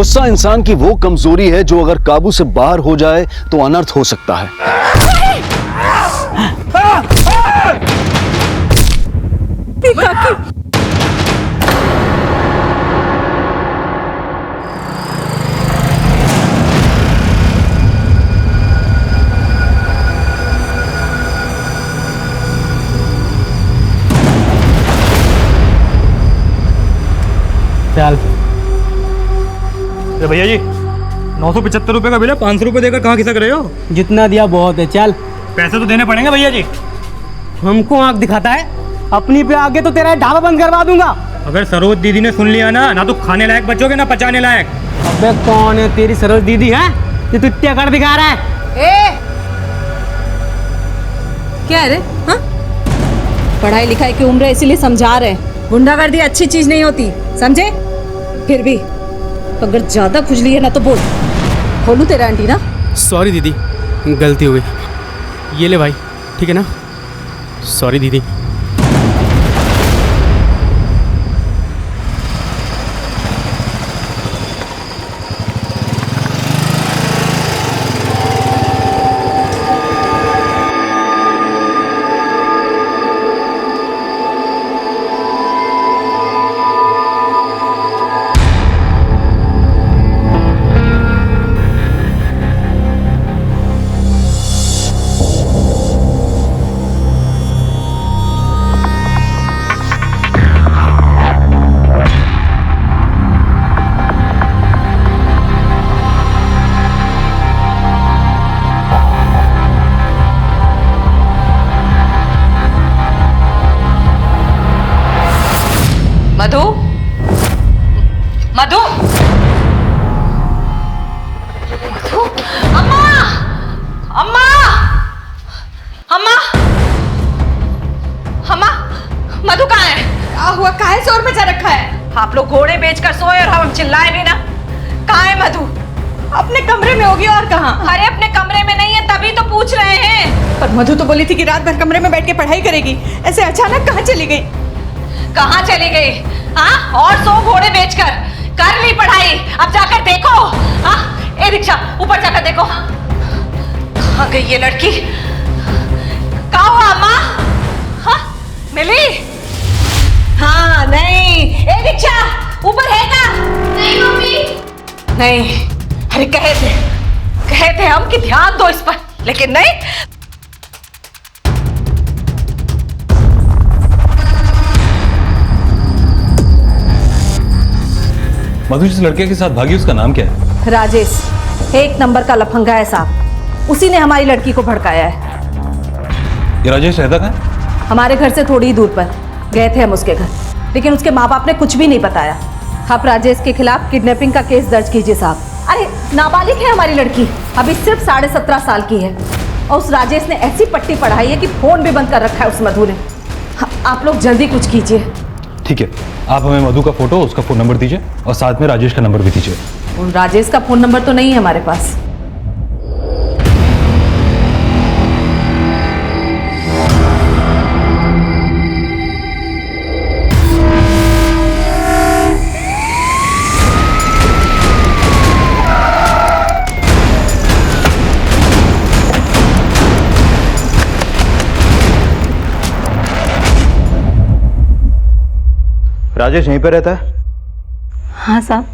गुस्सा इंसान की वो कमजोरी है जो अगर काबू से बाहर हो जाए तो अनर्थ हो सकता है। चल भैया जी 975 रुपए का बिल है, 500 रुपए देकर कहाँ खिसक रहे हो? जितना दिया बहुत है, चल। पैसे तो देने पड़ेंगे भैया जी। हमको आंख दिखाता है, अपनी पे आगे तो तेरा ढाबा बंद करवा दूंगा। अगर सरोज दीदी ने सुन लिया ना तो खाने लायक बचोगे ना पचाने लायक। अबे कौन है तेरी सरोज दीदी है जो तू इतना कर दिखा रहा है? क्या है रे? हाँ? पढ़ाई लिखाई की उम्र है इसीलिए समझा रहे हैं। गुंडागर्दी अच्छी चीज नहीं होती, समझे? फिर भी अगर ज्यादा खुजली है ना तो बोल, खोलूं तेरा एंटीना? सॉरी दीदी, गलती हो गई। ये ले भाई, ठीक है ना? सॉरी दीदी। मधु, मधु, मधु, अम्मा, अम्मा, अम्मा, अम्मा, मधु कहाँ है? क्या हुआ? काहे शोर मचा रखा है? आप लोग घोड़े बेचकर सोए और हम चिल्लाए भी ना। कहाँ है मधु? अपने कमरे में होगी, और कहाँ? अरे अपने कमरे में नहीं है, तभी तो पूछ रहे हैं। पर मधु तो बोली थी कि रात भर कमरे में बैठ के पढ़ाई करेगी, ऐसे अचानक कहाँ चली गई? कहाँ चली गई? हाँ, और सो घोड़े बेचकर कर ली पढ़ाई। अब जाकर देखो। हाँ, ए रिक्शा, ऊपर जाकर देखो। कहाँ गई ये लड़की? कहाँ हुआ अम्मा? हाँ, मिली? हाँ, नहीं। ए रिक्शा, ऊपर है क्या? नहीं मम्मी। नहीं, अरे कहे थे हम कि ध्यान दो इस पर, लेकिन नहीं। मधु जिस लड़के के साथ भागी उसका नाम क्या है? राजेश, 1 नंबर का लफंगा है साहब। उसी ने हमारी लड़की को भड़काया है। ये राजेश रहता कहाँ है? हमारे घर से थोड़ी ही दूर पर। गए थे हम उसके घर, लेकिन उसके माँ बाप ने कुछ भी नहीं बताया। आप राजेश के खिलाफ किडनैपिंग का केस दर्ज कीजिए साहब। अरे नाबालिग है हमारी लड़की, अभी सिर्फ 17.5 साल की है। और उस राजेश ने ऐसी पट्टी पढ़ाई है कि फोन भी बंद कर रखा है उस मधु ने। आप लोग जल्दी कुछ कीजिए। ठीक है, आप हमें मधु का फोटो, उसका फोन नंबर दीजिए और साथ में राजेश का नंबर भी दीजिए। राजेश का फोन नंबर तो नहीं है हमारे पास। राजेश यहीं पे रहता है? हाँ साहब,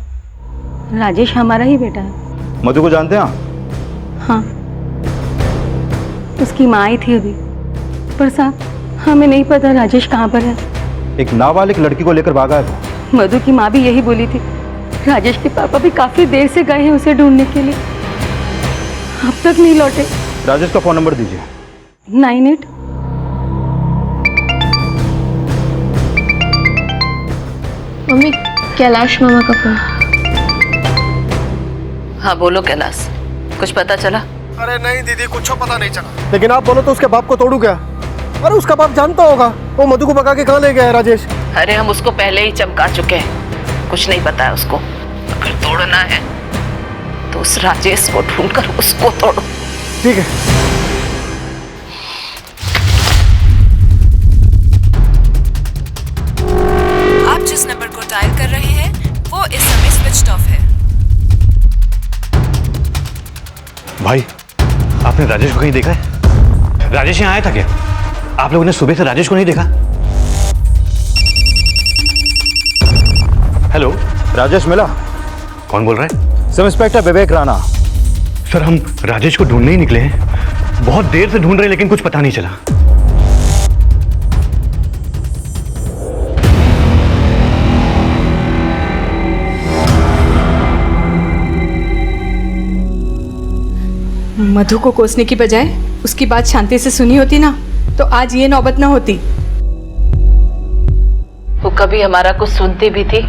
राजेश हमारा ही बेटा है। मधु को जानते हैं आप? हाँ, उसकी माँ आई थी अभी, पर साहब हमें नहीं पता राजेश कहाँ पर है। एक नाबालिग लड़की को लेकर भागा है। मधु की माँ भी यही बोली थी। राजेश के पापा भी काफी देर से गए हैं उसे ढूंढने के लिए, अब तक नहीं लौटे। राजेश का फोन नंबर दीजिए। 98। मम्मी, कैलाश मामा का फोन। हाँ बोलो कैलाश, कुछ पता चला? अरे नहीं दीदी, कुछ पता नहीं चला। लेकिन आप बोलो तो उसके बाप को तोड़ू क्या? अरे उसका बाप जानता होगा वो मधु को भगा के कहाँ ले गया है राजेश। अरे हम उसको पहले ही चमका चुके हैं, कुछ नहीं पता है उसको। अगर तोड़ना है तो उस राजेश को ढूंढकर उसको तोड़ो। ठीक है। आप जिस नंबर को डायल कर रहे हैं वो इस समय स्विच्ड ऑफ है। भाई, आपने राजेश को कहीं देखा है? राजेश यहाँ आया था क्या? आप लोगों ने सुबह से राजेश को नहीं देखा? हेलो, राजेश मिला? कौन बोल रहा है? सब इंस्पेक्टर विवेक राणा। सर, हम राजेश को ढूंढने ही निकले हैं। बहुत देर से ढूंढ रहे हैं लेकिन कुछ पता नहीं चला। मधु को कोसने की बजाय उसकी बात शांति से सुनी होती ना, तो आज ये नौबत ना होती। वो कभी हमारा कुछ सुनती भी थी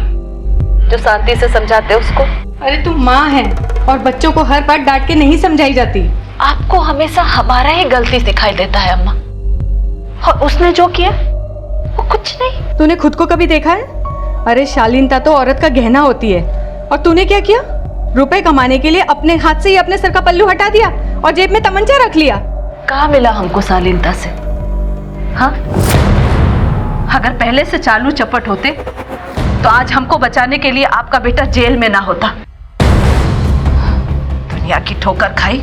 जो शांति से समझाते उसको? अरे तुम माँ है और बच्चों को हर बात डांट के नहीं समझाई जाती। आपको हमेशा हमारा ही गलती दिखाई देता है अम्मा, और उसने जो किया वो कुछ नहीं। तूने खुद को कभी देखा है? अरे शालीनता तो औरत का गहना होती है, और तूने क्या किया? रुपए कमाने के लिए अपने हाथ से ही अपने सर का पल्लू हटा दिया और जेब में तमंचा रख लिया। कहाँ मिला हमको शालीनता से? हाँ, अगर पहले से चालू चपट होते तो आज हमको बचाने के लिए आपका बेटा जेल में ना होता। दुनिया की ठोकर खाई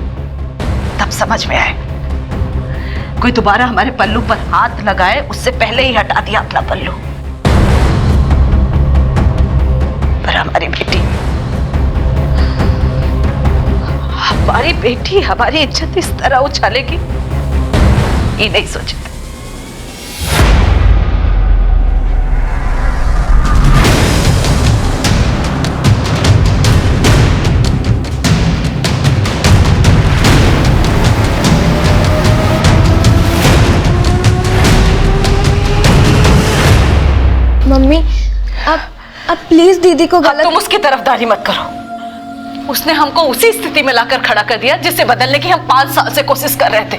तब समझ में आए, कोई दोबारा हमारे पल्लू पर हाथ लगाए उससे पहले ही हटा दिया अपना पल्लू। पर हमारी बेटी हमारी इज्जत इस तरह उछालेगी ये नहीं सोचे थे। मम्मी अब प्लीज दीदी को गलत। तुम उसकी तरफदारी मत करो। उसने हमको उसी स्थिति में लाकर खड़ा कर दिया जिससे बदलने की हम 5 साल से कोशिश कर रहे थे।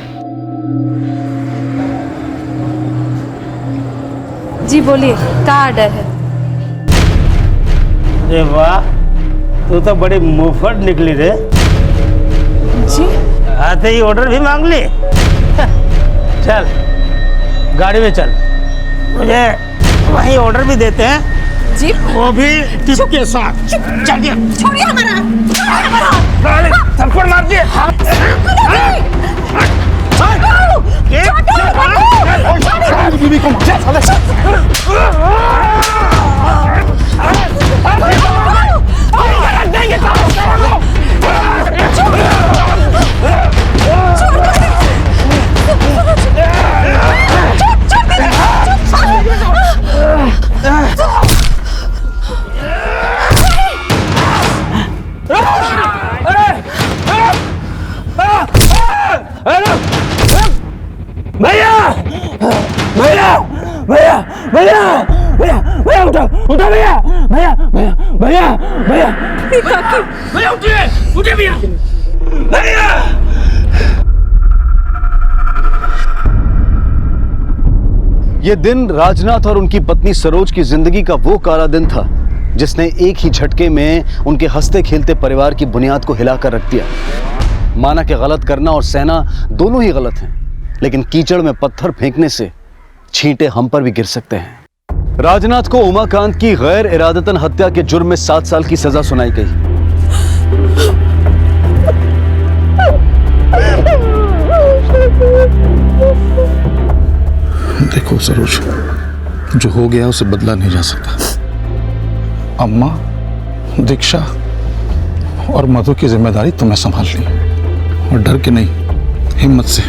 जी बोलिए, क्या ऑर्डर है? अरे वाह, तू तो बड़ी मुफ्त निकली रे। जी आते ही ऑर्डर भी मांग ली। चल गाड़ी में चल, मुझे वहीं ऑर्डर भी देते हैं जी, वो भी टिप के साथ। चलिए, छोड़िए हमारा। थप्पड़ मार दिए। बीबी को भैया भैया भैया भैया भैया भैया उठो उठो भैया भैया भैया भैया भैया भैया उठिए उठिए भैया भैया। ये दिन राजनाथ और उनकी पत्नी सरोज की जिंदगी का वो काला दिन था जिसने एक ही झटके में उनके हंसते खेलते परिवार की बुनियाद को हिलाकर रख दिया। माना कि गलत करना और सहना दोनों ही गलत हैं, लेकिन कीचड़ में पत्थर फेंकने से छींटे हम पर भी गिर सकते हैं। राजनाथ को उमाकांत की गैर इरादतन हत्या के जुर्म में 7 साल की सजा सुनाई गई। देखो सरोज, जो हो गया उसे बदला नहीं जा सकता। अम्मा, दीक्षा और मधु की जिम्मेदारी तुम्हें संभाल ली, और डर के नहीं, हिम्मत से।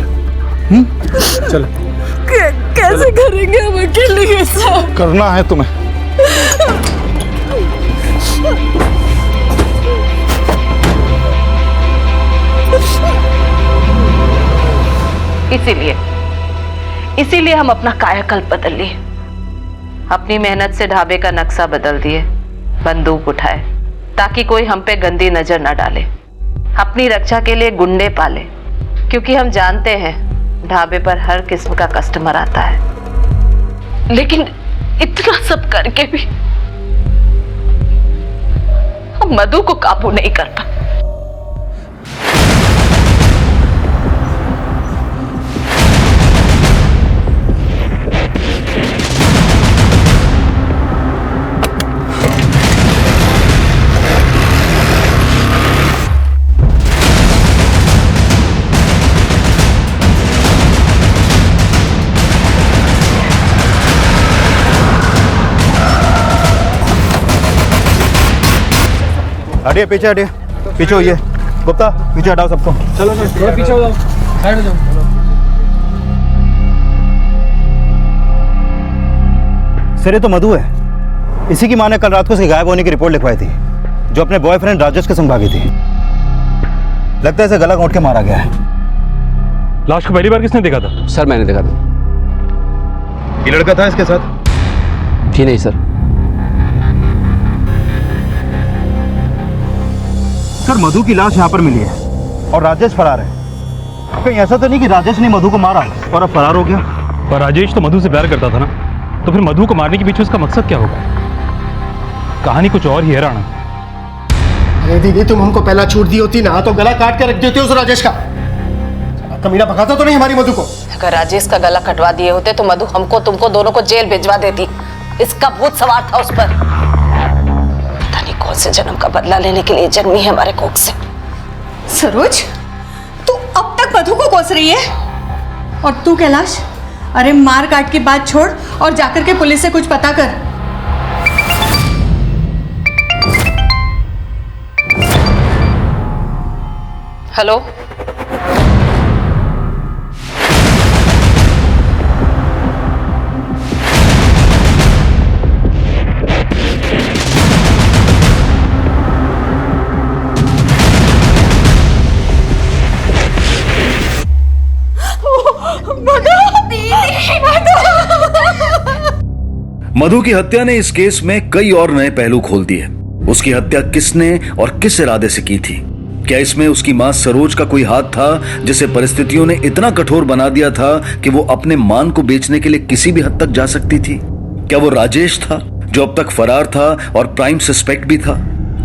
चलो। कैसे करेंगे हम अकेले ये सब? करना है तुम्हें। इसीलिए हम अपना कायाकल्प बदल लिए, अपनी मेहनत से ढाबे का नक्शा बदल दिए, बंदूक उठाए ताकि कोई हम पे गंदी नजर न डाले, अपनी रक्षा के लिए गुंडे पाले, क्योंकि हम जानते हैं ढाबे पर हर किस्म का कस्टमर आता है। लेकिन इतना सब करके भी हम मधु को काबू नहीं कर पाए। हटिए पीछे, हटिए पीछे होइए। गुप्ता पीछे हटाओ सबको। चलो थोड़ा पीछे हो जाओ, साइड हो जाओ। सर ये तो मधु है, इसी की माँ ने कल रात को उसके गायब होने की रिपोर्ट लिखवाई थी, जो अपने बॉयफ्रेंड राजेश के संग भागी थी। लगता है इसे गला घोंट के मारा गया है। लाश को पहली बार किसने देखा था? सर मैंने देखा था। ये लड़का था इसके साथ? जी नहीं सर। सर मधु की लाश यहाँ पर मिली है और राजेश फरार है। कहीं ऐसा तो नहीं कि राजेश ने मधु को मारा और अब फरार हो गया? पर राजेश तो मधु से प्यार करता था ना, तो फिर मधु को मारने के पीछे उसका मकसद क्या होगा? कहानी कुछ और ही है राणा। अरे दीदी तुम हमको पहला छूट दी होती ना तो गला काट के रख देते उस राजेश का। कमीना भगाता तो नहीं हमारी मधु को? अगर राजेश का गला कटवा दिए होते तो मधु हमको तुमको दोनों को जेल भिजवा देती। इसका भूत सवार था उस पर। पता नहीं कौन से जन्म का बदला लेने के लिए जन्मी है हमारे कोख से। सरोज, तू अब तक मधु को कोस रही है? और तू कैलाश, अरे मार काट की बात छोड़ और जाकर के पुलिस से कुछ पता कर। हेलो, मधु की हत्या ने इस केस में कई और नए पहलू खोल दिए। उसकी हत्या किसने और किस इरादे से की थी? क्या इसमें उसकी मां सरोज का कोई हाथ था, जिसे परिस्थितियों ने इतना कठोर बना दिया था कि वो अपने मान को बेचने के लिए किसी भी हद तक जा सकती थी? क्या वो राजेश था जो अब तक फरार था और प्राइम सस्पेक्ट भी था?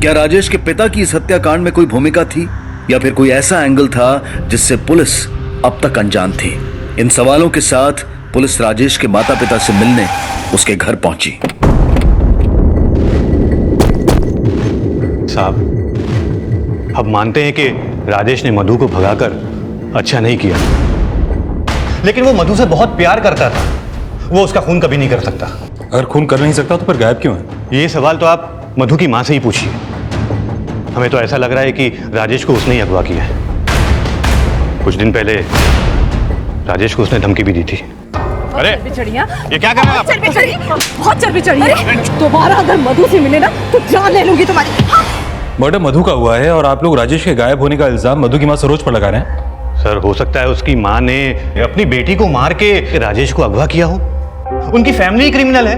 क्या राजेश के पिता की इस हत्याकांड में कोई भूमिका थी, या फिर कोई ऐसा एंगल था जिससे पुलिस अब तक अनजान थी? इन सवालों के साथ पुलिस राजेश के माता पिता से मिलने उसके घर पहुंची। साहब, अब मानते हैं कि राजेश ने मधु को भगाकर अच्छा नहीं किया, लेकिन वो मधु से बहुत प्यार करता था। वो उसका खून कभी नहीं कर सकता। अगर खून कर नहीं सकता तो फिर गायब क्यों है? ये सवाल तो आप मधु की मां से ही पूछिए। हमें तो ऐसा लग रहा है कि राजेश को उसने ही अगवा किया है। कुछ दिन पहले राजेश को उसने धमकी भी दी थी। अरे ये क्या कर रहे हैं आप? बहुत चर्बी चढ़ी है। दोबारा अगर मधु से मिले ना तो जान ले लूंगी तुम्हारी। मर्डर मधु का हुआ है और आप लोग राजेश के गायब होने का इल्जाम मधु की मां सरोज पर लगा रहे हैं। सर हो सकता है उसकी मां ने अपनी बेटी को मार के राजेश को अगवा किया हो। उनकी फैमिली क्रिमिनल है।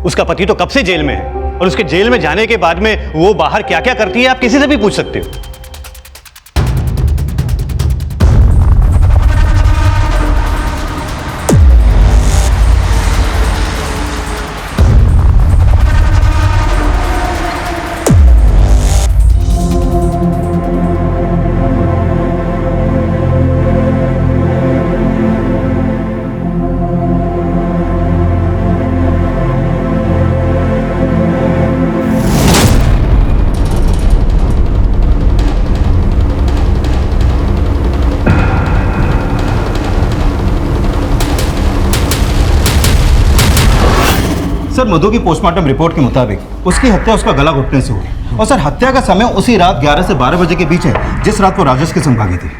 उसका पति तो कब से जेल में है और उसके जेल में जाने के बाद में वो बाहर क्या क्या करती है आप किसी से भी पूछ सकते हो। सर मधु की पोस्टमार्टम रिपोर्ट के मुताबिक उसकी हत्या उसका गला घुटने से हुई और सर हत्या का समय उसी रात 11 से 12 बजे के बीच है जिस रात वो राजेश के संग भागी थी।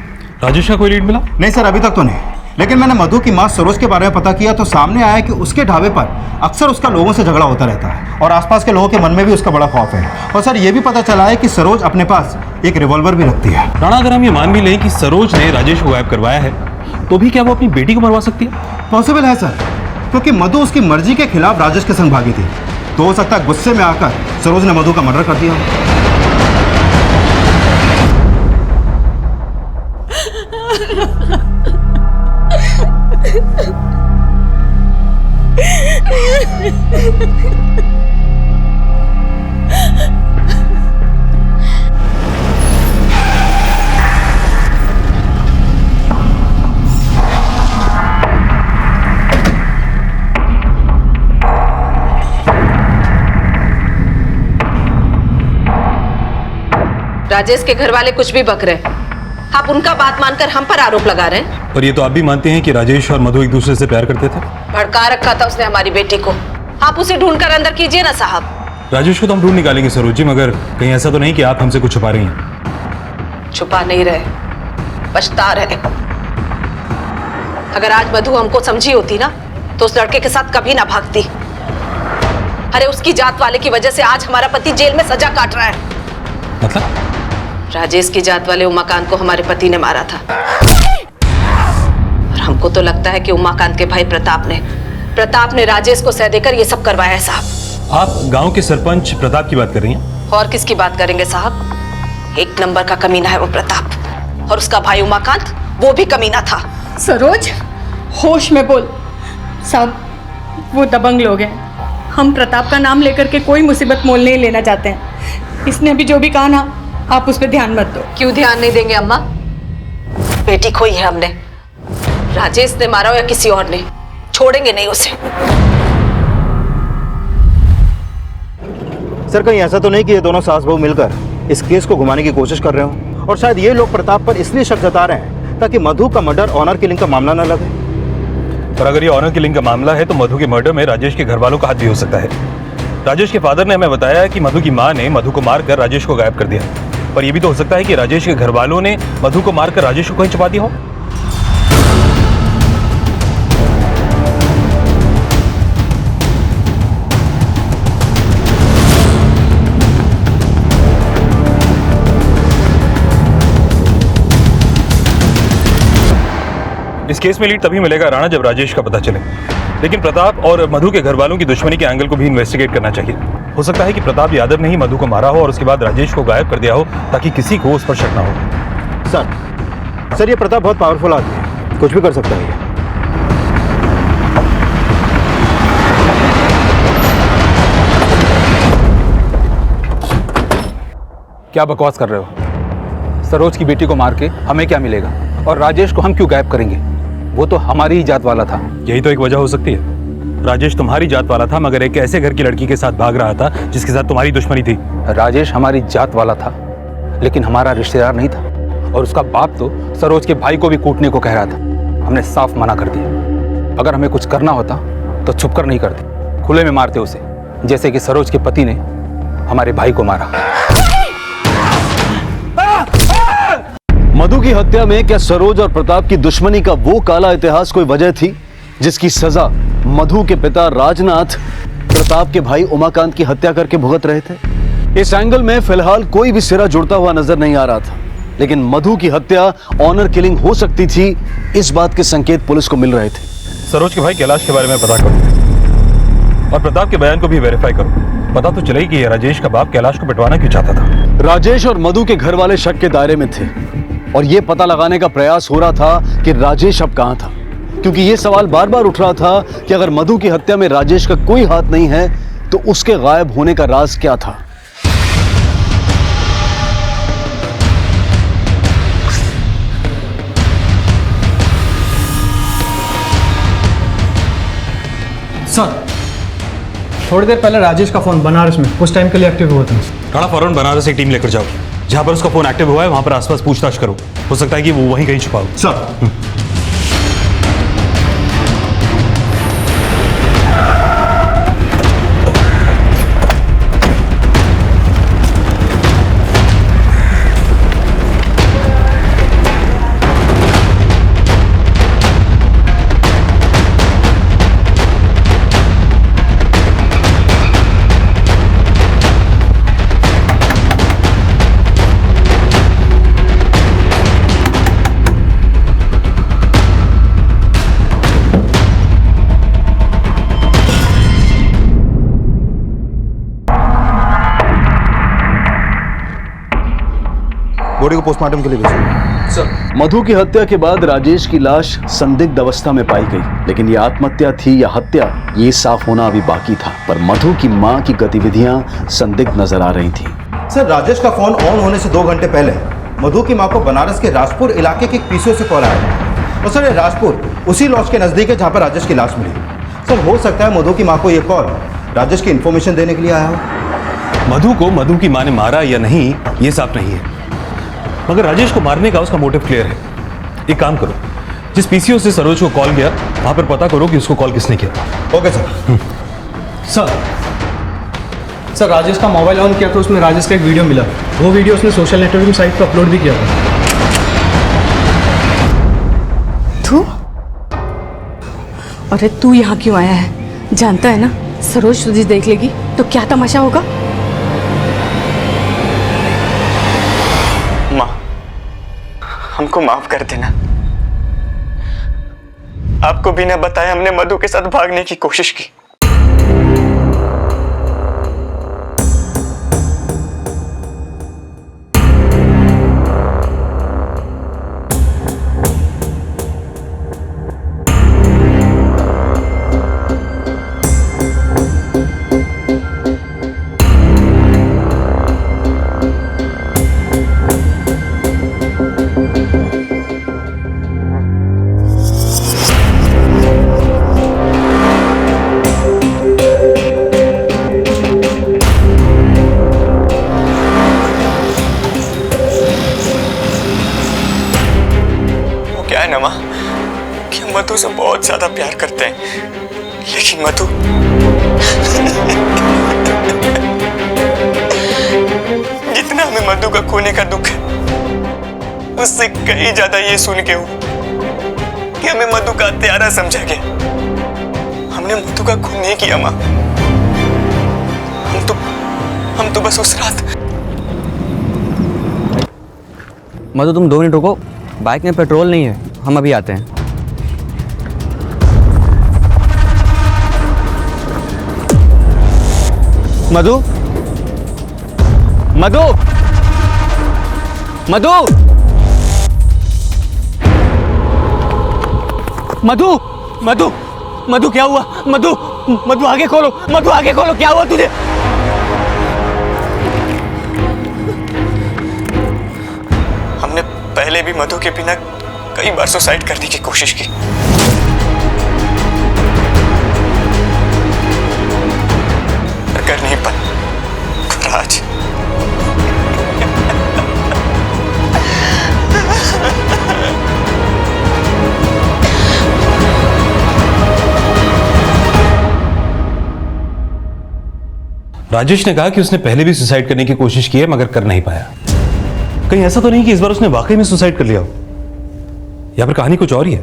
राजेश का कोई लीड मिला? नहीं सर, अभी तक तो नहीं, लेकिन मैंने मधु की मां सरोज के बारे में पता किया तो सामने आया कि उसके ढाबे पर अक्सर उसका लोगों से झगड़ा होता रहता है और आसपास के लोगों के मन में भी उसका बड़ा खौफ है। और सर ये भी पता चला है कि सरोज अपने पास एक रिवॉल्वर भी रखती है। राणा, अगर हम ये मान भी लें कि सरोज ने राजेश को गायब करवाया है तो भी क्या वो अपनी बेटी को मरवा सकती है? पॉसिबल है सर, क्योंकि मधु उसकी मर्जी के खिलाफ राजेश के संग भागी थी, तो हो सकता है गुस्से में आकर सरोज ने मधु का मर्डर कर दिया। राजेश के घर वाले कुछ भी बक रहे हैं, आप उनका बात मानकर हम पर आरोप लगा रहे हैं। पर ये तो आप भी मानते हैं कि राजेश और मधु एक दूसरे से प्यार करते थे? भड़का रखा था उसने हमारी बेटी को। आप उसे ढूंढकर अंदर कीजिए ना साहब। राजेश को तो हम ढूंढ निकालेंगे सरोज जी, मगर कहीं ऐसा तो नहीं कि आप हमसे कुछ छुपा रही हैं? छुपा नहीं रहे, पछता रहे। अगर आज मधु हमको समझी होती ना तो उस लड़के के साथ कभी ना भागती। अरे उसकी जात वाले की वजह से आज हमारा पति जेल में सजा काट रहा है। मतलब? राजेश की जात वाले उमाकांत को हमारे पति ने मारा था, और हमको तो लगता है कि उमाकांत के भाई प्रताप ने राजेश को सह देकर ये सब करवाया है साहब। आप गांव के सरपंच प्रताप की बात कर रही हैं? और किसकी बात करेंगे साहब? एक नंबर का कमीना है वो प्रताप, और उसका भाई उमाकांत वो भी कमीना था। सरोज, होश में बोल। साहब, वो दबंग लोग हैं। हम प्रताप का नाम लेकर के कोई मुसीबत मोल नहीं लेना चाहते हैं। इसने अभी जो भी कहा ना, आप उस पर ध्यान मत दो। क्यों ध्यान नहीं देंगे अम्मा? बेटी खोई है हमने, राजेश ने मारा हो या किसी और ने, छोड़ेंगे नहीं उसे। सर, कहीं ऐसा तो नहीं कि ये दोनों सास बहू मिलकर इस केस को घुमाने की कोशिश कर रहे हो, और शायद ये लोग प्रताप पर इसलिए शक जता रहे हैं ताकि मधु का मर्डर ऑनर किलिंग का मामला न लगे। और अगर ये ऑनर किलिंग का मामला है तो मधु के मर्डर में राजेश के घर वालों का हाथ भी हो सकता है। राजेश के फादर ने हमें बताया कि मधु की मां ने मधु को मारकर राजेश को गायब कर दिया, पर यह भी तो हो सकता है कि राजेश के घर वालों ने मधु को मारकर राजेश को कहीं छुपा दिया हो। इस केस में लीड तभी मिलेगा राणा जब राजेश का पता चले, लेकिन प्रताप और मधु के घर वालों की दुश्मनी के एंगल को भी इन्वेस्टिगेट करना चाहिए। हो सकता है कि प्रताप यादव ने ही मधु को मारा हो और उसके बाद राजेश को गायब कर दिया हो ताकि किसी को उस पर शक ना हो। सर, ये प्रताप बहुत पावरफुल आदमी है, कुछ भी कर सकता है ये। क्या बकवास कर रहे हो? सरोज की बेटी को मार के हमें क्या मिलेगा, और राजेश को हम क्यों गायब करेंगे? वो तो हमारी ही जात वाला था। यही तो एक वजह हो सकती है। राजेश तुम्हारी जात वाला था, मगर एक ऐसे घर की लड़की के साथ भाग रहा था जिसके साथ तुम्हारी दुश्मनी थी। राजेश हमारी जात वाला था, लेकिन हमारा रिश्तेदार नहीं था, और उसका बाप तो सरोज के भाई को भी कूटने को कह रहा था। हमने साफ मना कर दिया। अगर हमें कुछ करना होता तो छुपकर नहीं करते, खुले में मारते उसे, जैसे कि सरोज के पति ने हमारे भाई को मारा। मधु की हत्या में क्या सरोज और प्रताप की दुश्मनी का वो काला इतिहास कोई वजह थी जिसकी सजा मधु के पिता राजनाथ प्रताप के भाई उमाकांत की हत्या करके भुगत रहे थे? इस एंगल में फिलहाल कोई भी सिरा जुड़ता हुआ नजर नहीं आ रहा था, लेकिन मधु की हत्या ऑनर किलिंग हो सकती थी, इस बात के संकेत पुलिस को मिल रहे थे। सरोज के भाई कैलाश के बारे में पता करो और प्रताप के बयान को भी वेरीफाई करो। पता तो चले कि राजेश का बाप कैलाश को पिटवाना क्यों चाहता था। राजेश और मधु के घर वाले शक के दायरे में थे, और यह पता लगाने का प्रयास हो रहा था कि राजेश अब कहां था, क्योंकि यह सवाल बार बार उठ रहा था कि अगर मधु की हत्या में राजेश का कोई हाथ नहीं है तो उसके गायब होने का राज क्या था। सर, थोड़ी देर पहले राजेश का फोन बनारस में कुछ टाइम के लिए एक्टिव हुआ था। राणा, फौरन बनारस एक टीम लेकर जाओ। जहां पर उसका फोन एक्टिव हुआ है वहां पर आसपास पूछताछ करो, हो सकता है कि वो वहीं कहीं छुपा हो। सर, बॉडी को पोस्टमार्टम के लिए भेजो। मधु की हत्या के बाद राजेश की लाश संदिग्ध अवस्था में पाई गई, लेकिन ये आत्महत्या थी या हत्या, ये साफ होना अभी बाकी था। पर मधु की मां की गतिविधियां संदिग्ध नजर आ रही थी। सर, राजेश का फोन ऑन होने से 2 घंटे पहले मधु की मां को बनारस के राजपुर इलाके के एक पीसीओ से कॉल आया, और सर ये राजपुर उसी लॉज के नजदीक है जहां पर राजेश की लाश मिली। सर, हो सकता है मधु की मां को यह कॉल राजेश की इंफॉर्मेशन देने के लिए आया हो। मधु को मधु की मां ने मारा या नहीं ये साफ नहीं है, मगर राजेश को मारने का उसका मोटिव क्लियर है। एक काम करो, जिस पीसीओ से सरोज को कॉल गया वहां पर पता करो कि उसको कॉल किसने किया। Okay sir. सर राजेश का मोबाइल ऑन किया तो उसमें राजेश का एक वीडियो मिला। वो वीडियो उसने सोशल नेटवर्किंग साइट पर अपलोड भी किया था। तू? अरे तू यहाँ क्यों आया है? जानता है ना सरोज तुझे देख लेगी तो क्या तमाशा होगा। माँ, हमको माफ कर देना। आपको बिना बताए हमने मधु के साथ भागने की कोशिश की। कि हम मधु से बहुत ज्यादा प्यार करते हैं, लेकिन मधु जितना हमें मधु का खोने का दुख है, उससे कहीं ज्यादा ये सुन के हूं कि हमें मधु का हत्यारा समझा गया। हमने मधु का खून नहीं किया मां। हम तो बस उस रात। मधु तुम 2 मिनट रुको, बाइक में पेट्रोल नहीं है, हम अभी आते हैं। मधु, मधु, मधु, मधु, मधु, मधु क्या हुआ? मधु, मधु आगे खोलो, मधु आगे खोलो, क्या हुआ तुझे? हमने पहले भी मधु के बिना कई बार सुसाइड करने की कोशिश की, पर कर नहीं पाए। आज राजेश ने कहा कि उसने पहले भी सुसाइड करने की कोशिश की है मगर कर नहीं पाया। कहीं ऐसा तो नहीं कि इस बार उसने वाकई में सुसाइड कर लिया हो, या फिर कहानी कुछ और ही है।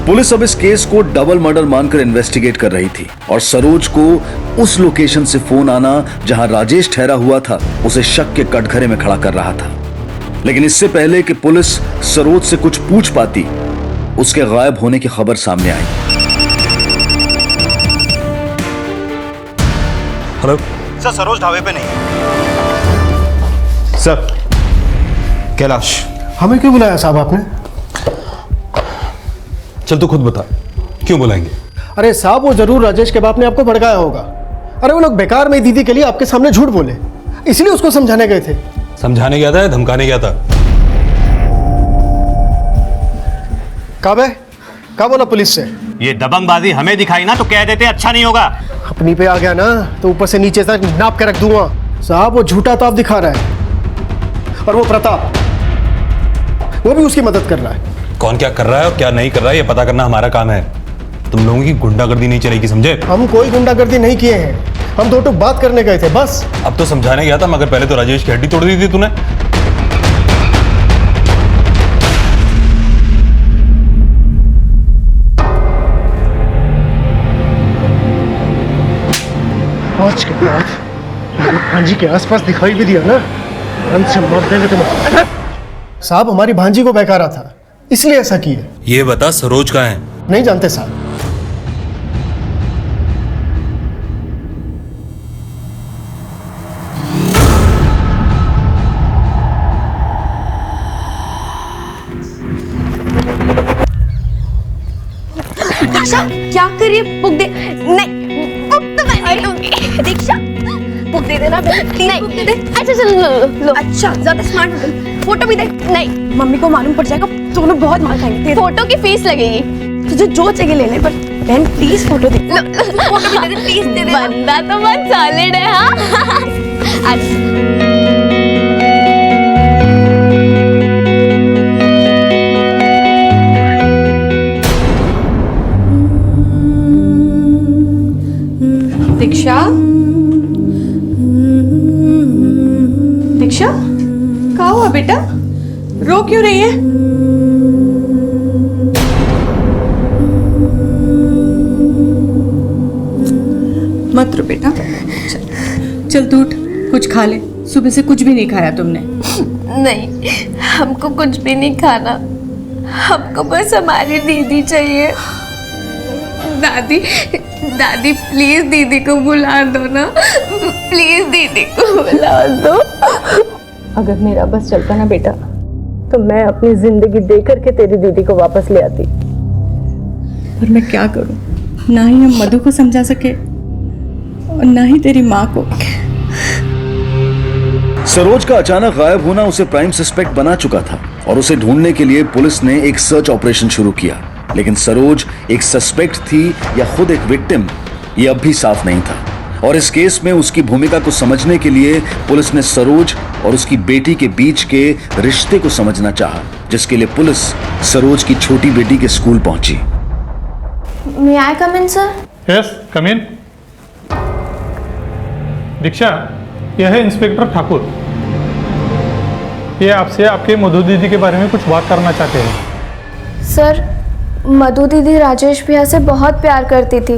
पुलिस अब इस केस को डबल मर्डर मानकर इन्वेस्टिगेट कर रही थी और सरोज को उस लोकेशन से फोन आना जहां राजेश ठहरा हुआ था उसे शक के कटघरे में खड़ा कर रहा था। लेकिन इससे पहले कि पुलिस सरोज से कुछ पूछ पाती, उसके गायब होने की खबर सामने आई। हेलो सर, सरोज ढाबे पे नहीं। सर, कैलाश। हमें क्यों बुलाया साहब आपने? चल तू खुद बता, क्यों बुलाएंगे? अरे साहब, वो जरूर राजेश के बाप ने आपको भड़काया होगा। अरे वो लोग बेकार में दीदी के लिए आपके सामने झूठ बोले, इसलिए उसको समझाने गए थे। समझाने गया था या धमकाने गया था? कब है? कब बोला पुलिस से? ये दबंगबाजी हमें दिखाई ना तो कह देते अच्छा नहीं होगा। अपनी पे आ गया ना तो ऊपर से नीचे तक नाप के रख दूंगा। साहब वो झूठा तो आप दिखा रहा है, और वो प्रताप, वो भी उसकी मदद कर रहा है। कौन क्या कर रहा है और क्या नहीं कर रहा है ये पता करना हमारा काम है। तुम लोगों की गुंडागर्दी नहीं चलेगी, समझे? हम कोई गुंडागर्दी नहीं किए हैं, हम दो टूक बात करने गए थे बस। अब तो समझाने गया था, मगर पहले तो राजेश की हड्डी तोड़ दी थी तूने। आज के बाद भांजी के आसपास दिखाई भी दिया ना, अंत से मार देंगे तुम्हें। साहब हमारी भांजी को बहकारा था, इसलिए ऐसा किए। ये बता सरोज कहाँ है? नहीं जानते साहब। क्या करिए? बुक दे। नहीं, बुक तो मैं नहीं लूंगी। दीक्षा, बुक दे देना। नहीं, बुक दे। अच्छा चलो लो। अच्छा, ज्यादा स्मार्ट हो तुम। फोटो भी दे। नहीं, मम्मी को मालूम पड़ जाएगा, दोनों बहुत मार खाएंगे। फोटो की फीस लगेगी। तुझे जो चाहिए ले ले, पर बहन प्लीज फोटो दे। फोटो भी दे दे, प्लीज दे दे। बंदा तो बहुत सॉलिड है। हाँ दीक्षा, हुआ बेटा? रो क्यों रही है? मत रो बेटा, चल तू उठ, कुछ खा ले। सुबह से कुछ भी नहीं खाया तुमने। नहीं, हमको कुछ भी नहीं खाना, हमको बस हमारी दीदी चाहिए। दादी, दादी प्लीज दीदी को बुला दो ना, प्लीज दीदी को बुला दो। अगर मेरा बस चलता ना बेटा, तो मैं अपनी जिंदगी दे करके तेरी दीदी को वापस ले आती। पर मैं क्या करूं, ना ही हम मधु को समझा सके और ना ही तेरी माँ को। सरोज का अचानक गायब होना उसे प्राइम सस्पेक्ट बना चुका था और उसे ढूंढने के लिए पुलिस ने एक सर्च ऑपरेशन शुरू किया। लेकिन सरोज एक सस्पेक्ट थी या खुद एक विक्टिम, ये अब भी साफ नहीं था। और इस केस में उसकी भूमिका को समझने के लिए पुलिस ने सरोज और उसकी बेटी के बीच के रिश्ते को समझना चाहा, जिसके लिए पुलिस सरोज की छोटी बेटी के स्कूल पहुंची। May I come in, sir? Yes, come in. Diksha, यह है इंस्पेक्टर ठाकुर। ये आपसे आपके मधु दीदी के बारे में कुछ बात करना चाहते हैं। सर, मधु दीदी राजेश भैया से बहुत प्यार करती थी,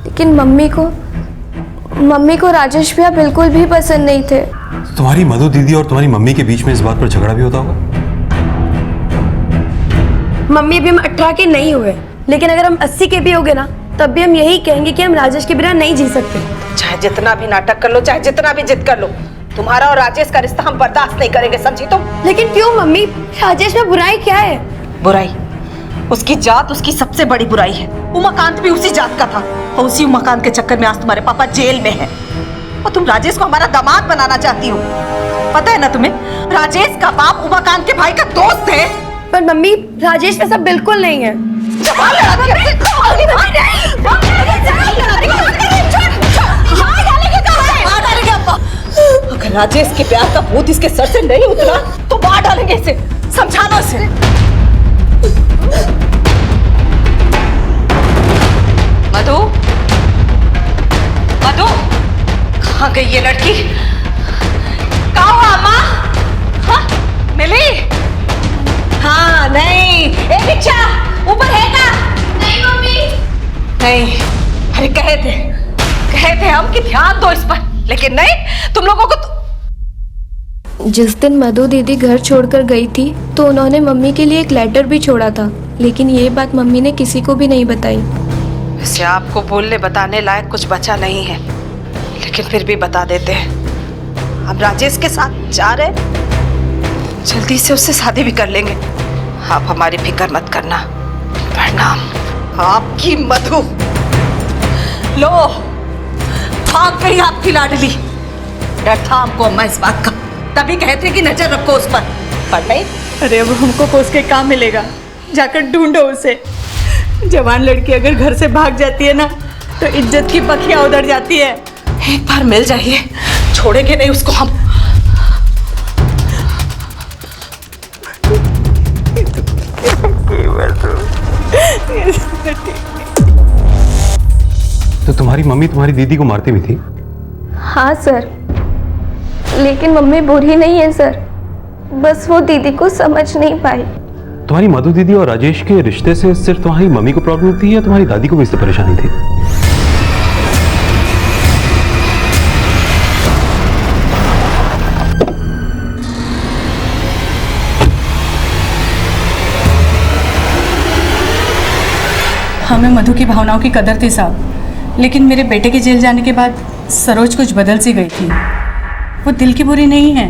लेकिन मम्मी को राजेश भैया बिल्कुल भी पसंद नहीं थे। तुम्हारी मधु दीदी और तुम्हारी मम्मी के बीच में इस बात पर झगड़ा भी होता होगा? मम्मी अभी हम 18 के नहीं हुए, लेकिन अगर हम 80 के भी हो गए ना, तब भी हम यही कहेंगे कि हम राजेश के बिना नहीं जी सकते। चाहे जितना भी नाटक कर लो, चाहे जितना भी जिद कर लो, तुम्हारा और राजेश का रिश्ता हम बर्दाश्त नहीं करेंगे, समझी तुम? लेकिन क्यों मम्मी? राजेश में बुराई क्या है? बुराई? उसकी जात उसकी सबसे बड़ी बुराई है। उमाकांत भी उसी जात का था और उसी उमाकांत के चक्कर में आज तुम्हारे पापा जेल में हैं। और तुम राजेश को हमारा दामाद बनाना चाहती हो। पता है ना तुम्हें, राजेश का बाप उमाकांत के भाई का दोस्त है। पर मम्मी, राजेश में सब बिल्कुल नहीं है। अगर राजेश के प्यार का भूत इसके सर से नहीं उतरा तो मार डालेंगे इसे, समझाना इसे। मधु, मधु, कहाँ गई ये लड़की? कहाँ हुआ अम्मा? हाँ, मिली? हाँ, नहीं। ए दीक्षा, ऊपर है क्या? नहीं मम्मी। नहीं, अरे कहे थे हम कि ध्यान दो इस पर, लेकिन नहीं, तुम लोगों को जिस दिन मधु दीदी घर छोड़कर गई थी, तो उन्होंने मम्मी के लिए एक लेटर भी छोड़ा था, लेकिन ये बात मम्मी ने किसी को भी नहीं बताई। वैसे आपको बोलने बताने लायक कुछ बचा नहीं है, लेकिन फिर भी बता देते हैं। हम राजेश के साथ जा रहे, जल्दी से उससे शादी भी कर लेंगे। आप हमारी फिक्र मत करना। प्रणाम। आपकी मधु। लो, भाग गई आपकी लाडली। डर था हमको अम्मा इस बात का, तभी कहते कि नजर रखो उस पर नहीं। अरे अब हमको कोस के काम मिलेगा, जाकर ढूंढो उसे। जवान लड़की अगर घर से भाग जाती है ना, तो इज्जत की पखियां उधर जाती है। एक बार मिल जाइए, छोड़ेंगे नहीं उसको हम। तो तुम्हारी मम्मी तुम्हारी दीदी को मारती भी थी? हाँ सर, लेकिन मम्मी बुरी नहीं है सर, बस वो दीदी को समझ नहीं पाई। तुम्हारी मधु दीदी और राजेश के रिश्ते से सिर्फ तुम्हारी मम्मी को प्रॉब्लम थी या तुम्हारी दादी को भी इससे परेशानी थी? हमें मधु की भावनाओं की कदर थी साहब, लेकिन मेरे बेटे के जेल जाने के बाद सरोज कुछ बदल सी गई थी। वो दिल की बुरी नहीं है,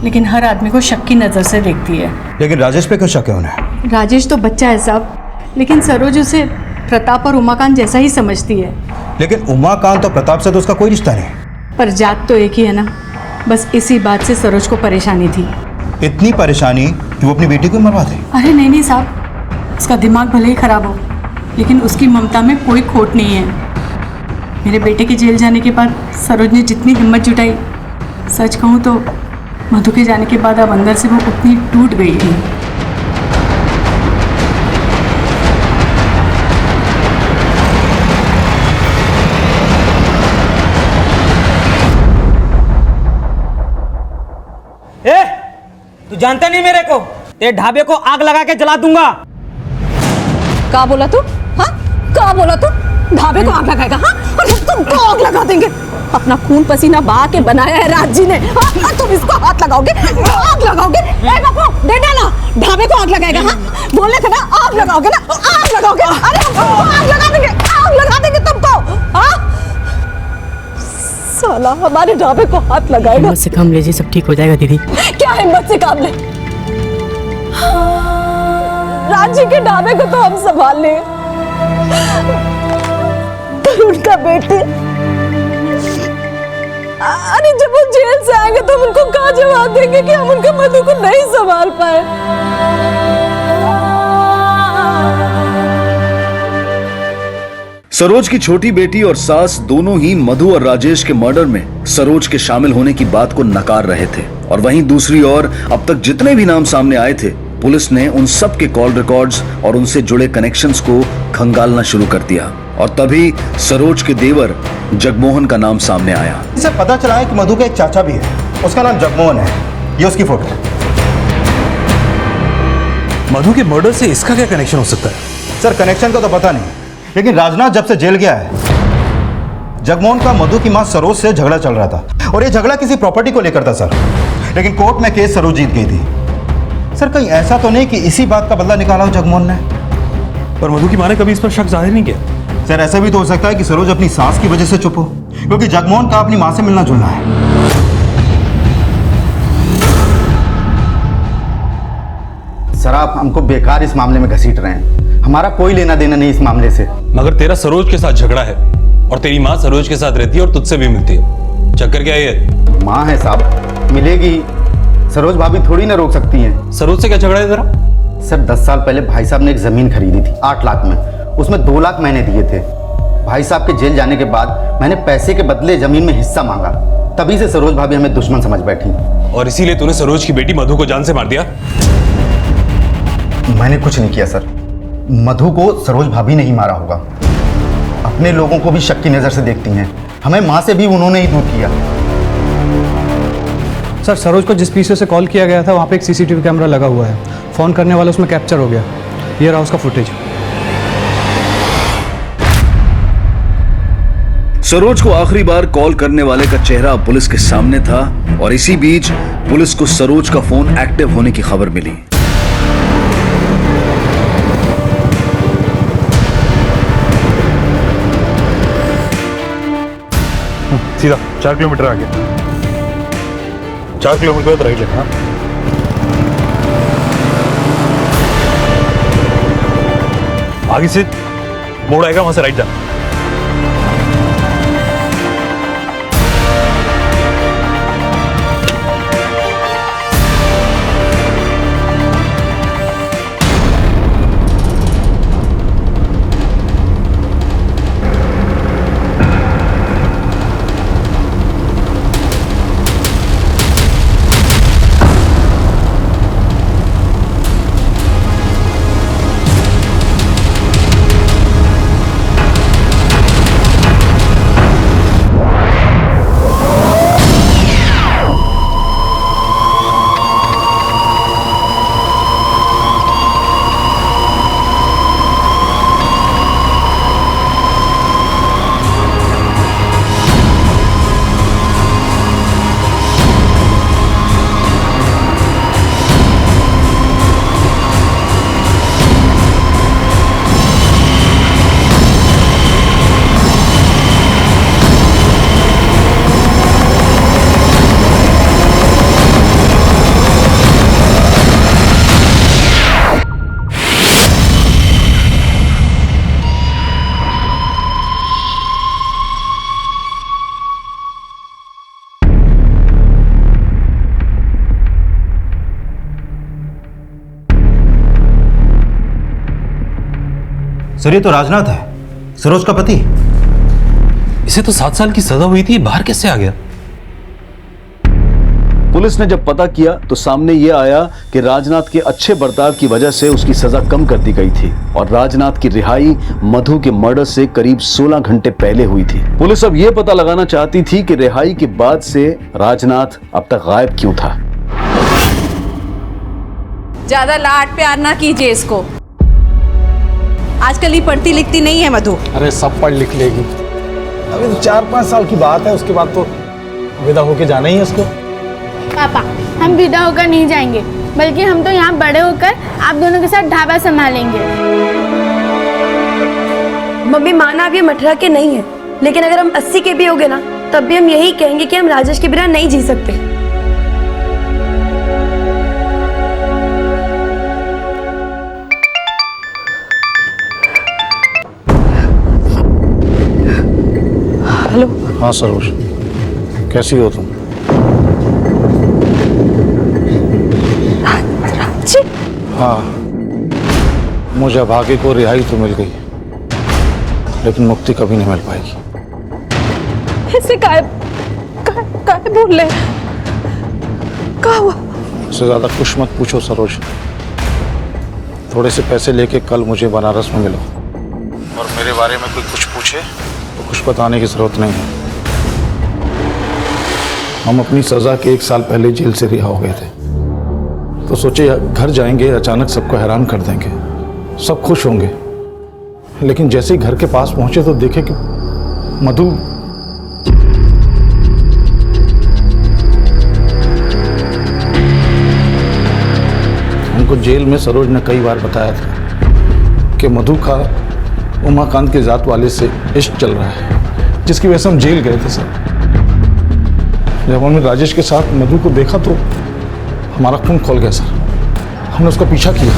लेकिन हर आदमी को शक की नज़र से देखती है। लेकिन राजेश पे क्यों शक है उन्हें? राजेश तो बच्चा है साहब, लेकिन सरोज उसे प्रताप और उमाकांत जैसा ही समझती है। लेकिन उमाकांत और प्रताप से तो उसका कोई रिश्ता नहीं। पर जात तो एक ही है ना, बस इसी बात से सरोज को परेशानी थी। इतनी परेशानी कि वो अपनी बेटी को मरवा दे? अरे नहीं नहीं साहब, उसका दिमाग भले ही खराब हो, लेकिन उसकी ममता में कोई खोट नहीं है। मेरे बेटे के जेल जाने के बाद सरोज ने जितनी हिम्मत जुटाई, सच कहूँ तो मधु के जाने के बाद अब अंदर से वो उतनी टूट गई थी। तू जानता नहीं मेरे को, तेरे ढाबे को आग लगा के जला दूंगा। क्या बोला तू? हाँ, क्या बोला तू? ढाबे को आग लगाएगा? हाँ, और हम तुमको आग लगा देंगे। अपना खून पसीना बहा के बनाया है राज जी ने, हाँ, और तुम इसको हाथ लगाओगे, आग लगाओगे? ए बापू, दे डाला, ढाबे को आग लगाएगा? हाँ, बोलने थे ना आग लगाओगे ना, आग लगाओगे? अरे हम तुमको आग लगा देंगे तुमको, हाँ? साला हमारे ढाबे को हाथ लगाएगा। हिम्मत से काम लीजिए, सब ठीक हो जाएगा दीदी। क्या हिम्मत से काम ले? राज जी के ढाबे को तो हम संभाल लें, पर उनका बेटे, अरे जब वो जेल से आएंगे तो हम उनको क्या जवाब देंगे कि हम उनके मधु को नहीं संभाल पाए? सरोज की छोटी बेटी और सास दोनों ही मधु और राजेश के मर्डर में सरोज के शामिल होने की बात को नकार रहे थे, और वहीं दूसरी ओर अब तक जितने भी नाम सामने आए थे, पुलिस ने उन सब के कॉल रिकॉर्ड्स और उनसे जुड़े कनेक्शंस को खंगालना शुरू कर दिया। और तभी सरोज के देवर जगमोहन का नाम सामने आया। इसे पता चला है कि मधु का एक चाचा भी है, उसका नाम जगमोहन है। ये उसकी फोटो है। मधु के मर्डर से इसका क्या कनेक्शन हो सकता है? सर, कनेक्शन का तो पता नहीं, लेकिन राजनाथ जब से जेल गया है, जगमोहन का मधु की मां सरोज से झगड़ा चल रहा था, और ये झगड़ा किसी प्रॉपर्टी को लेकर था सर। लेकिन कोर्ट में केस सरोज जीत गई थी। सर, कहीं ऐसा तो नहीं कि इसी बात का बदला निकाला हो जगमोहन ने? पर मधु की मां ने कभी इस पर शक जाहिर नहीं किया। सर, ऐसा भी तो हो सकता है कि सरोज अपनी सास की वजह से चुप हो, क्योंकि जगमोहन का अपनी मां से मिलना जुलना है। सर, आप हमको बेकार इस मामले में घसीट रहे हैं। हमारा कोई लेना देना नहीं इस मामले से। मगर तेरा सरोज के साथ झगड़ा है, और तेरी माँ सरोज के साथ रहती है और तुझसे भी मिलती है। चक्कर क्या है? माँ है साहब, मिलेगी। सरोज भाभी थोड़ी ना रोक सकती हैं। सरोज से क्या झगड़ा है तेरा? सर, 10 साल पहले भाई साहब ने एक जमीन खरीदी थी 8 लाख में, उसमें 2 लाख मैंने दिए थे। भाई साहब के जेल जाने के बाद मैंने पैसे के बदले जमीन में हिस्सा मांगा, तभी से सरोज भाभी हमें दुश्मन समझ बैठी। और इसीलिए तूने सरोज की बेटी मधु को जान से मार दिया? मैंने कुछ नहीं किया सर, मधु को सरोज भाभी ने ही मारा होगा। अपने लोगों को भी शक की नजर से देखती हैं, हमें माँ से भी उन्होंने ही दूर किया। सर, सरोज को जिस पीसीओ से कॉल किया गया था वहाँ पे एक सीसीटीवी कैमरा लगा हुआ है, फोन करने वाला उसमें कैप्चर हो गया। ये रहा उसका फुटेज। सरोज को आखिरी बार कॉल करने वाले का चेहरा पुलिस के सामने था, और इसी बीच पुलिस को सरोज का फोन एक्टिव होने की खबर मिली। सीधा 4 किलोमीटर आगे, 4 किलोमीटर बाद राइट लेना। आगे से मोड़ आएगा, वहां से राइट जाना। सर, ये तो राजनाथ है, सरोज का पति। इसे तो 7 साल की सजा हुई थी, बाहर कैसे आ गया? पुलिस ने जब पता किया तो सामने यह आया कि राजनाथ के अच्छे बर्ताव की वजह से उसकी सजा कम कर दी गई थी, और राजनाथ की रिहाई मधु के मर्डर से करीब 16 घंटे पहले हुई थी। पुलिस अब यह पता लगाना चाहती थी कि रिहाई के बाद से राजनाथ अब तक गायब क्यों था। ज्यादा लाड प्यार ना कीजिए इसको। आजकल ये पढ़ती लिखती नहीं है मधु। अरे सब पढ़ लिख लेगी, अभी तो 4-5 साल की बात है, उसके बाद तो विदा होके जाना ही है उसको। पापा हम विदा होकर नहीं जाएंगे, बल्कि हम तो यहाँ बड़े होकर आप दोनों के साथ ढाबा संभालेंगे। मम्मी माना अब ये 18 के नहीं है, लेकिन अगर हम 80 के भी हो गए ना, तब भी हम यही कहेंगे कि हम राजेश के बिना नहीं जी सकते। हेलो। हाँ सरोज, कैसी हो तुम? हाँ, मुझे भाग्य को रिहाई तो मिल गई, लेकिन मुक्ति कभी नहीं मिल पाएगी। ऐसे काय बोल रहे? क्या हुआ? उससे ज्यादा कुछ मत पूछो सरोज। थोड़े से पैसे लेके कल मुझे बनारस में मिलो, और मेरे बारे में कोई कुछ पूछे तो कुछ बताने की जरूरत नहीं है। हम अपनी सजा के 1 साल पहले जेल से रिहा हो गए थे, तो सोचे घर जाएंगे, अचानक सबको हैरान कर देंगे, सब खुश होंगे। लेकिन जैसे ही घर के पास पहुंचे तो देखे कि मधु हमको जेल में सरोज ने कई बार बताया था कि मधु का उमाकांत के जात वाले से इश्क चल रहा है, जिसकी वजह से हम जेल गए थे सर। जब हमने राजेश के साथ मधु को देखा तो हमारा खून खोल गया सर। हमने उसका पीछा किया।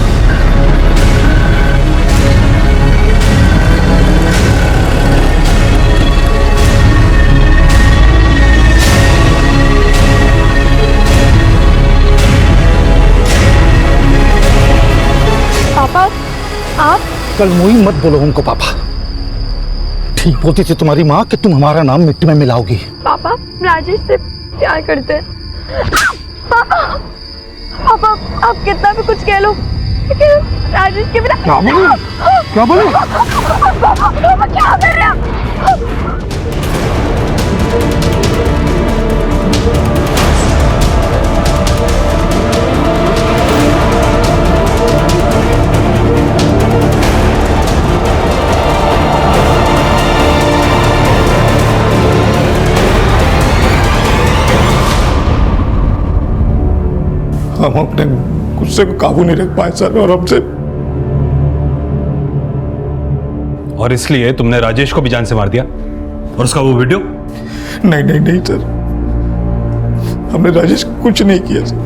पापा आप कल मुई मत बोलो हमको पापा। ठीक बोलती थी तुम्हारी माँ कि तुम हमारा नाम मिट्टी में मिलाओगी। पापा राजेश से प्यार करते हैं। पापा पापा आप कितना भी कुछ कह लो, लेकिन राजेश के बिना क्या बोलो? क्या बोलो? पापा क्या कर रहे हैं? हम अपने गुस्से को काबू नहीं रख पाए सर, और हमसे और इसलिए तुमने राजेश को भी जान से मार दिया, और उसका वो वीडियो? नहीं नहीं नहीं सर, हमने राजेश को कुछ नहीं किया सर।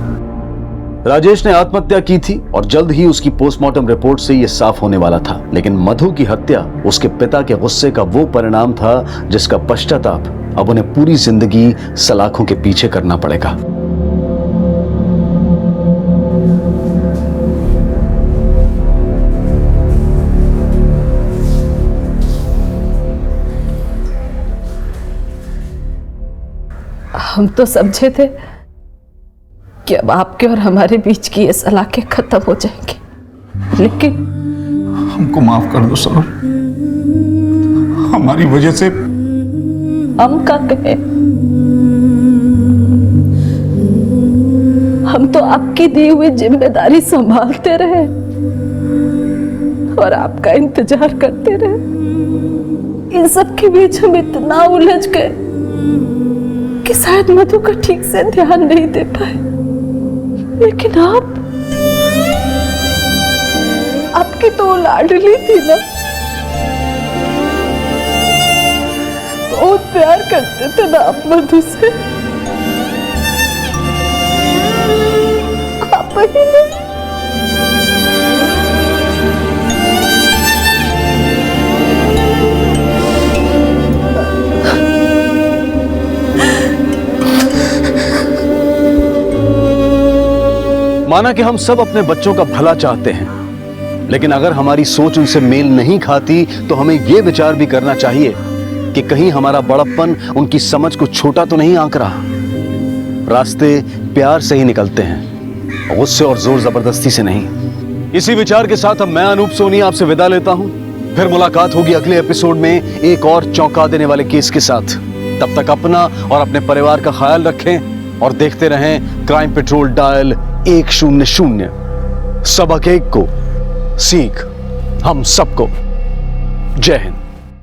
राजेश ने आत्महत्या की थी और जल्द ही उसकी पोस्टमार्टम रिपोर्ट से यह साफ होने वाला था, लेकिन मधु की हत्या उसके पिता के गुस्से का वो परिणाम था जिसका पश्चाताप अब उन्हें पूरी जिंदगी सलाखों के पीछे करना पड़ेगा। हम तो समझे थे कि अब आपके और हमारे बीच की ये सलाखें खत्म हो जाएंगी, लेकिन हमको माफ कर दो सर, हमारी वजह से हम क्या कहें? हम तो आपकी दी हुई जिम्मेदारी संभालते रहे और आपका इंतजार करते रहे। इन सब के बीच हम इतना उलझ गए कि शायद मधु का ठीक से ध्यान नहीं दे पाए। लेकिन आपकी तो लाडली थी ना, बहुत प्यार करते थे ना आप मधु से। आप ही ने माना कि हम सब अपने बच्चों का भला चाहते हैं, लेकिन अगर हमारी सोच उनसे मेल नहीं खाती तो हमें यह विचार भी करना चाहिए कि कहीं हमारा बड़प्पन उनकी समझ को छोटा तो नहीं आंक रहा। रास्ते प्यार से ही निकलते हैं, गुस्से और जोर जबरदस्ती से नहीं। इसी विचार के साथ अब मैं अनूप सोनी आपसे विदा लेता हूं। फिर मुलाकात होगी अगले एपिसोड में एक और चौंका देने वाले केस के साथ। तब तक अपना और अपने परिवार का ख्याल रखें और देखते रहें क्राइम पेट्रोल डायल 100। सबक एक को, सीख हम सबको। जय हिंद।